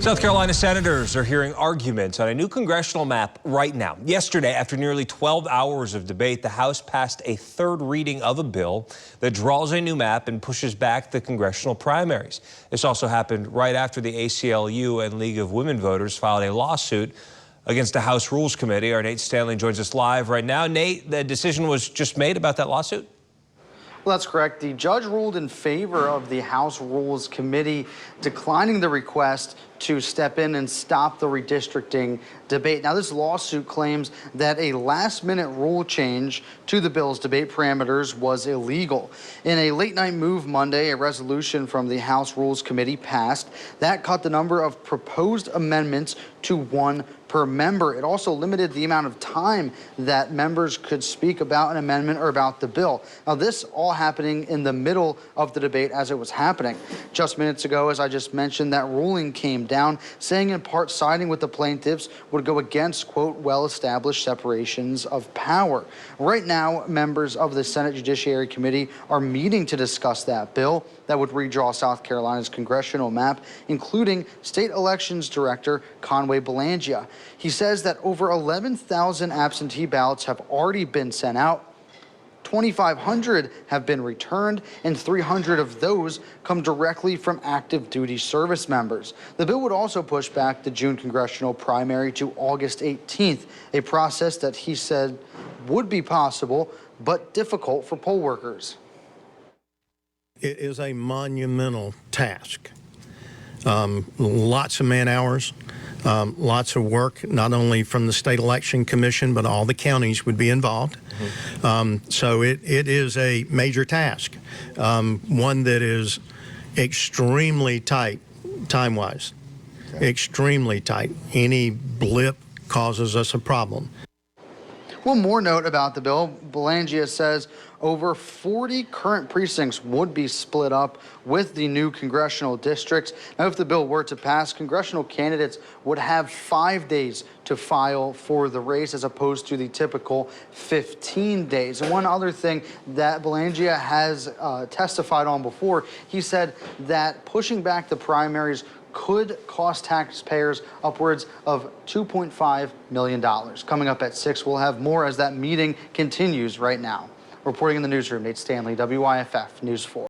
South Carolina senators are hearing arguments on a new congressional map right now. Yesterday, after nearly 12 hours of debate, the House passed a third reading of a bill that draws a new map and pushes back the congressional primaries. This also happened right after the ACLU and League of Women Voters filed a lawsuit against the House Rules Committee. Our Nate Stanley joins us live right now. Nate, the decision was just made about that lawsuit? Well, that's correct. The judge ruled in favor of the House Rules Committee, declining the request to step in and stop the redistricting debate. Now, this lawsuit claims that a last-minute rule change to the bill's debate parameters was illegal. In a late-night move Monday, a resolution from the House Rules Committee passed that cut the number of proposed amendments to one per member. It also limited the amount of time that members could speak about an amendment or about the bill. Now, this all happening in the middle of the debate as it was happening. Just minutes ago, as I just mentioned, that ruling came down, saying in part siding with the plaintiffs would go against, quote, well-established separations of power. Right now, members of the Senate Judiciary Committee are meeting to discuss that bill that would redraw South Carolina's congressional map, including State Elections Director Conway Belangia. He says that over 11,000 absentee ballots have already been sent out. 2,500 have been returned, and 300 of those come directly from active duty service members. The bill would also push back the June congressional primary to August 18th, a process that he said would be possible but difficult for poll workers. It is a monumental task. Lots of man hours, lots of work, not only from the State Election Commission, but all the counties would be involved. So it is a major task, one that is extremely tight time-wise, extremely tight. Any blip causes us a problem. One more note about the bill, Belangia says over 40 current precincts would be split up with the new congressional districts. Now, if the bill were to pass, congressional candidates would have 5 days to file for the race as opposed to the typical 15 days. And one other thing that Belangia has testified on before, he said that pushing back the primaries could cost taxpayers upwards of $2.5 million. Coming up at 6, we'll have more as that meeting continues right now. Reporting in the newsroom, Nate Stanley, WYFF News 4.